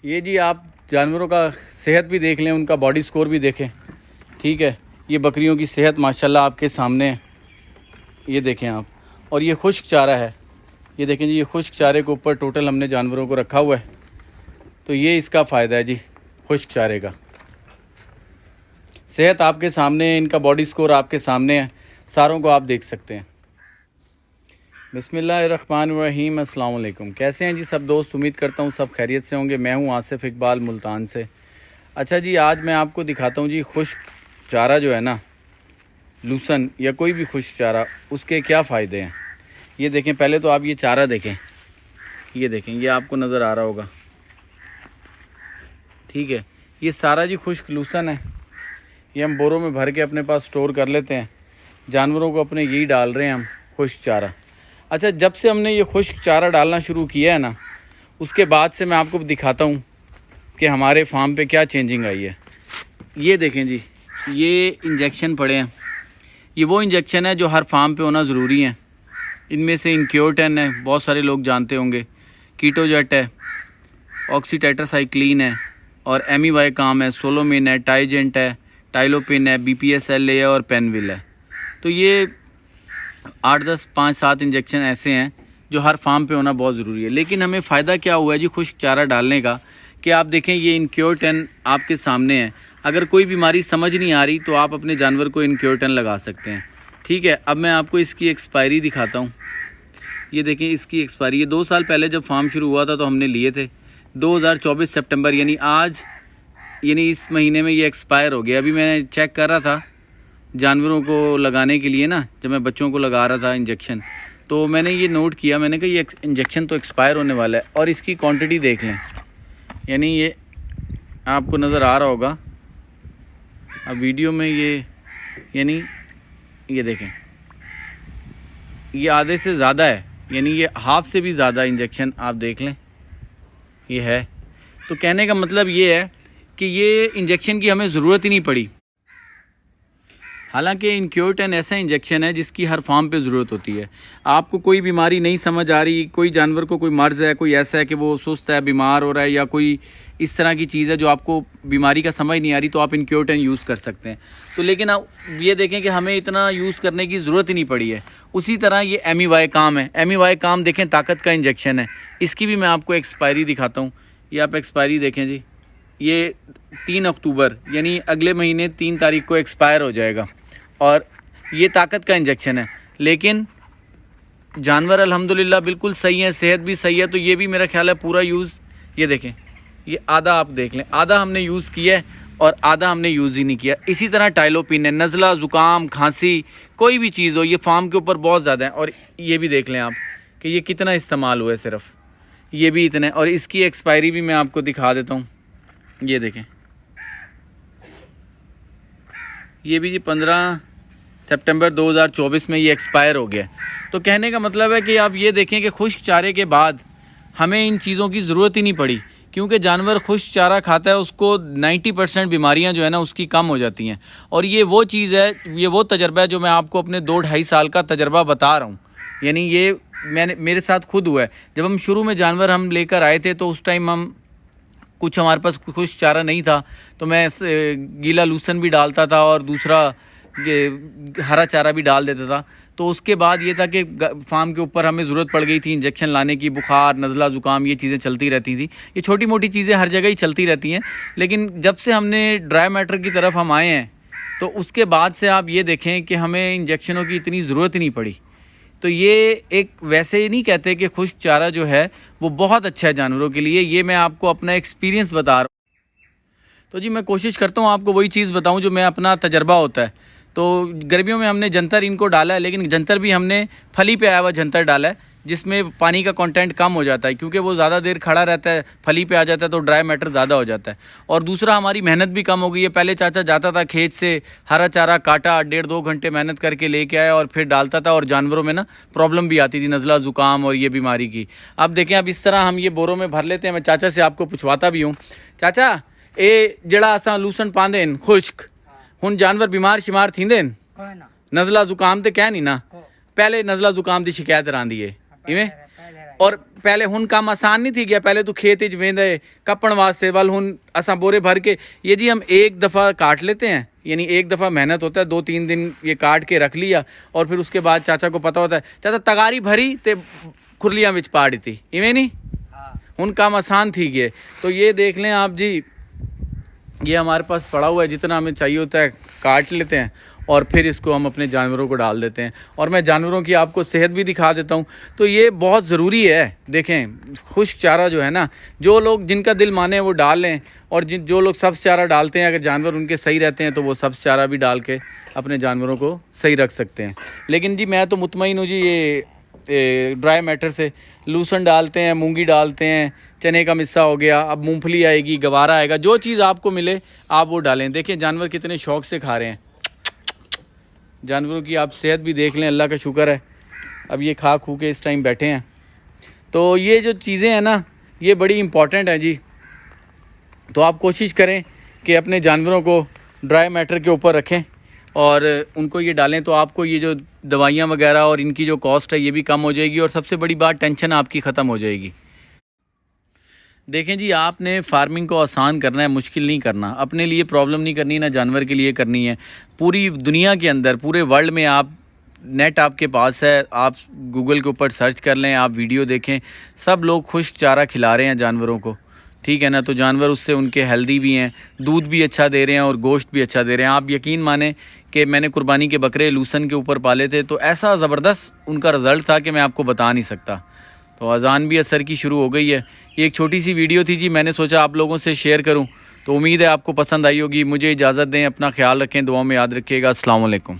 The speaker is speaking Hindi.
ये जी आप जानवरों का सेहत भी देख लें, उनका बॉडी स्कोर भी देखें। ठीक है, ये बकरियों की सेहत माशाल्लाह आपके सामने है, ये देखें आप। और ये खुश्क चारा है, ये देखें जी, ये खुश्क चारे के ऊपर टोटल हमने जानवरों को रखा हुआ है। तो ये इसका फ़ायदा है जी खुश्क चारे का। सेहत आपके सामने है, इनका बॉडी स्कोर आपके सामने है, सारों को आप देख सकते हैं। बिस्मिल्लाहिर्रहमानिर्रहीम, अस्सलाम वालेकुम। कैसे हैं जी सब दोस्त? उम्मीद करता हूँ सब खैरियत से होंगे। मैं हूँ आसिफ इकबाल मुल्तान से। अच्छा जी, आज मैं आपको दिखाता हूँ जी खुश्क चारा जो है ना, लूसन या कोई भी खुश्क चारा, उसके क्या फ़ायदे हैं। ये देखें, पहले तो आप ये चारा देखें, ये देखें, ये आपको नज़र आ रहा होगा। ठीक है, ये सारा जी खुश्क लूसन है। ये हम बोरों में भर के अपने पास स्टोर कर लेते हैं, जानवरों को अपने यही डाल रहे हैं हम खुश्क चारा। अच्छा, जब से हमने ये खुश्क चारा डालना शुरू किया है ना, उसके बाद से मैं आपको दिखाता हूँ कि हमारे फार्म पे क्या चेंजिंग आई है। ये देखें जी, ये इंजेक्शन पड़े हैं। ये वो इंजेक्शन है जो हर फार्म पे होना ज़रूरी है। इनमें से इनक्योर-10 है, बहुत सारे लोग जानते होंगे, कीटोजेट है, ऑक्सीटेट्रासाइक्लिन है, और एमीवाई काम है, सोलोमिन है, टाइजेंट है, टाइलोपिन है, BPSLA है और पेनविल है। तो ये 8, 10, 5, 7 इंजेक्शन ऐसे हैं जो हर फार्म पे होना बहुत ज़रूरी है। लेकिन हमें फ़ायदा क्या हुआ है जी खुश्क चारा डालने का, कि आप देखें ये इनक्योर-10 आपके सामने है। अगर कोई बीमारी समझ नहीं आ रही तो आप अपने जानवर को इनक्योर-10 लगा सकते हैं। ठीक है, अब मैं आपको इसकी एक्सपायरी दिखाता हूँ। ये देखें, इसकी एक्सपायरी, ये 2 साल पहले जब फार्म शुरू हुआ था तो हमने लिए थे 2024 सितंबर, यानी आज, यानी इस महीने में ये एक्सपायर हो गया। अभी मैं चेक कर रहा था जानवरों को लगाने के लिए ना, जब मैं बच्चों को लगा रहा था इंजेक्शन, तो मैंने ये नोट किया, मैंने कहा ये इंजेक्शन तो एक्सपायर होने वाला है। और इसकी क्वांटिटी देख लें, यानी ये आपको नज़र आ रहा होगा अब वीडियो में, ये यानी ये देखें, ये आधे से ज़्यादा है, यानी ये हाफ से भी ज़्यादा इंजेक्शन आप देख लें ये है। तो कहने का मतलब ये है कि ये इंजेक्शन की हमें ज़रूरत ही नहीं पड़ी। हालांकि इनक्योर-10 ऐसा इंजेक्शन है जिसकी हर फार्म पे ज़रूरत होती है। आपको कोई बीमारी नहीं समझ आ रही, कोई जानवर को कोई मर्ज़ है, कोई ऐसा है कि वो सुस्त है, बीमार हो रहा है, या कोई इस तरह की चीज़ है जो आपको बीमारी का समझ नहीं आ रही, तो आप इनक्योर-10 यूज़ कर सकते हैं। तो लेकिन आप ये देखें कि हमें इतना यूज़ करने की ज़रूरत ही नहीं पड़ी है। उसी तरह ये एमीवाई काम है। एमीवाई काम देखें, ताकत का इंजेक्शन है। इसकी भी मैं आपको एक्सपायरी दिखाता हूँ। ये आप एक्सपायरी देखें जी, ये 3 अक्टूबर यानी अगले महीने 3 तारीख को एक्सपायर हो जाएगा। और ये ताकत का इंजेक्शन है, लेकिन जानवर अल्हम्दुलिल्लाह बिल्कुल सही है, सेहत भी सही है। तो ये भी मेरा ख्याल है पूरा यूज़, ये देखें, ये आधा आप देख लें, आधा हमने यूज़ किया है और आधा हमने यूज़ ही नहीं किया। इसी तरह टाइलोपिन है, नज़ला, ज़ुकाम, खांसी, कोई भी चीज़ हो, ये फार्म के ऊपर बहुत ज़्यादा है। और ये भी देख लें आप कि ये कितना इस्तेमाल हुआ है, सिर्फ ये भी इतना है। और इसकी एक्सपायरी भी मैं आपको दिखा देता हूँ। ये देखें, ये भी जी 15 सितंबर 2024 में ये एक्सपायर हो गया। तो कहने का मतलब है कि आप ये देखें कि खुश्क चारे के बाद हमें इन चीज़ों की ज़रूरत ही नहीं पड़ी, क्योंकि जानवर खुश्क चारा खाता है, उसको 90% बीमारियां जो है ना उसकी कम हो जाती हैं। और ये वो चीज़ है, ये वो तजर्बा है जो मैं आपको अपने 2-2.5 साल का तजर्बा बता रहा हूँ। यानी ये मेरे साथ खुद हुआ है। जब हम शुरू में जानवर हम लेकर आए थे तो उस टाइम कुछ हमारे पास खुश्क चारा नहीं था, तो मैं गीला लूसन भी डालता था और दूसरा हरा चारा भी डाल देता था। तो उसके बाद ये था कि फार्म के ऊपर हमें ज़रूरत पड़ गई थी इंजेक्शन लाने की, बुखार, नज़ला, ज़ुकाम, ये चीज़ें चलती रहती थी। ये छोटी मोटी चीज़ें हर जगह ही चलती रहती हैं। लेकिन जब से हमने ड्राई मैटर की तरफ हम आए हैं, तो उसके बाद से आप ये देखें कि हमें इंजेक्शनों की इतनी ज़रूरत ही नहीं पड़ी। तो ये एक, वैसे ही नहीं कहते कि खुश्क चारा जो है वो बहुत अच्छा है जानवरों के लिए, ये मैं आपको अपना एक्सपीरियंस बता रहा हूँ। तो जी मैं कोशिश करता हूँ आपको वही चीज़ बताऊँ जो मैं अपना तजर्बा होता है। तो गर्मियों में हमने जंतर इनको डाला है, लेकिन जंतर भी हमने फली पे आया हुआ जंतर डाला है, जिसमें पानी का कंटेंट कम हो जाता है, क्योंकि वो ज़्यादा देर खड़ा रहता है, फली पे आ जाता है तो ड्राई मैटर ज़्यादा हो जाता है। और दूसरा, हमारी मेहनत भी कम हो गई है। पहले चाचा जाता था खेत से, हरा चारा काटा, 1.5-2 घंटे मेहनत करके लेके आया और फिर डालता था, और जानवरों में ना प्रॉब्लम भी आती थी, नज़ला, ज़ुकाम और ये बीमारी की। अब देखें, अब इस तरह हम ये बोरों में भर लेते हैं। मैं चाचा से आपको पूछवाता भी हूँ, चाचा ये जड़ा असां लूसन पांदे खुश्क, हुन जानवर बीमार शिमार थींदे नज़ला ज़ुकाम तो क्या नहीं ना, पहले नज़ला ज़ुकाम की शिकायत रहंदी है, इवें और पहले हुन काम आसान नहीं थी गया, पहले तो खेत च वेंदे कपण वास्ते वल हुन असा बोरे भर के ये जी हम एक दफ़ा काट लेते हैं, यानी एक दफ़ा मेहनत होता है, 2-3 दिन ये काट के रख लिया और फिर उसके बाद चाचा को पता होता है, चाचा तगारी भरी ते खुरलियाँ विच पाड़ी थी इवें नहीं हुन काम आसान थी गए। तो ये देख लें आप जी, ये हमारे पास पड़ा हुआ है, जितना हमें चाहिए होता है काट लेते हैं और फिर इसको हम अपने जानवरों को डाल देते हैं। और मैं जानवरों की आपको सेहत भी दिखा देता हूँ। तो ये बहुत ज़रूरी है। देखें खुश्क चारा जो है ना, जो लोग जिनका दिल माने वो डाल लें, और जो लोग सब्ज़ चारा डालते हैं, अगर जानवर उनके सही रहते हैं तो वो सब्ज़ चारा भी डाल के अपने जानवरों को सही रख सकते हैं। लेकिन जी मैं तो मुतमईन हूँ जी, ये ड्राई मैटर से लूसन डालते हैं, मूंगी डालते हैं, चने का मिस्सा हो गया, अब मूंगफली आएगी, गवारा आएगा, जो चीज़ आपको मिले आप वो डालें। देखिए जानवर कितने शौक़ से खा रहे हैं। जानवरों की आप सेहत भी देख लें, अल्लाह का शुक्र है अब ये खा खू के इस टाइम बैठे हैं। तो ये जो चीज़ें हैं ना, ये बड़ी इम्पॉर्टेंट हैं जी। तो आप कोशिश करें कि अपने जानवरों को ड्राई मैटर के ऊपर रखें और उनको ये डालें, तो आपको ये जो दवाइयाँ वगैरह और इनकी जो कॉस्ट है ये भी कम हो जाएगी, और सबसे बड़ी बात टेंशन आपकी ख़त्म हो जाएगी। देखें जी, आपने फार्मिंग को आसान करना है, मुश्किल नहीं करना। अपने लिए प्रॉब्लम नहीं करनी, ना जानवर के लिए करनी है। पूरी दुनिया के अंदर, पूरे वर्ल्ड में आप नेट आपके पास है, आप गूगल के ऊपर सर्च कर लें, आप वीडियो देखें, सब लोग खुश्क चारा खिला रहे हैं जानवरों को, ठीक है ना। तो जानवर उससे उनके हेल्दी भी हैं, दूध भी अच्छा दे रहे हैं और गोश्त भी अच्छा दे रहे हैं। आप यकीन माने कि मैंने कुर्बानी के बकरे लूसन के ऊपर पाले थे, तो ऐसा ज़बरदस्त उनका रिज़ल्ट था कि मैं आपको बता नहीं सकता। तो अज़ान भी असर की शुरू हो गई है। ये एक छोटी सी वीडियो थी जी, मैंने सोचा आप लोगों से शेयर करूं। तो उम्मीद है आपको पसंद आई होगी। मुझे इजाज़त दें, अपना ख्याल रखें, दुआओं में याद रखिएगा। अस्सलाम वालेकुम।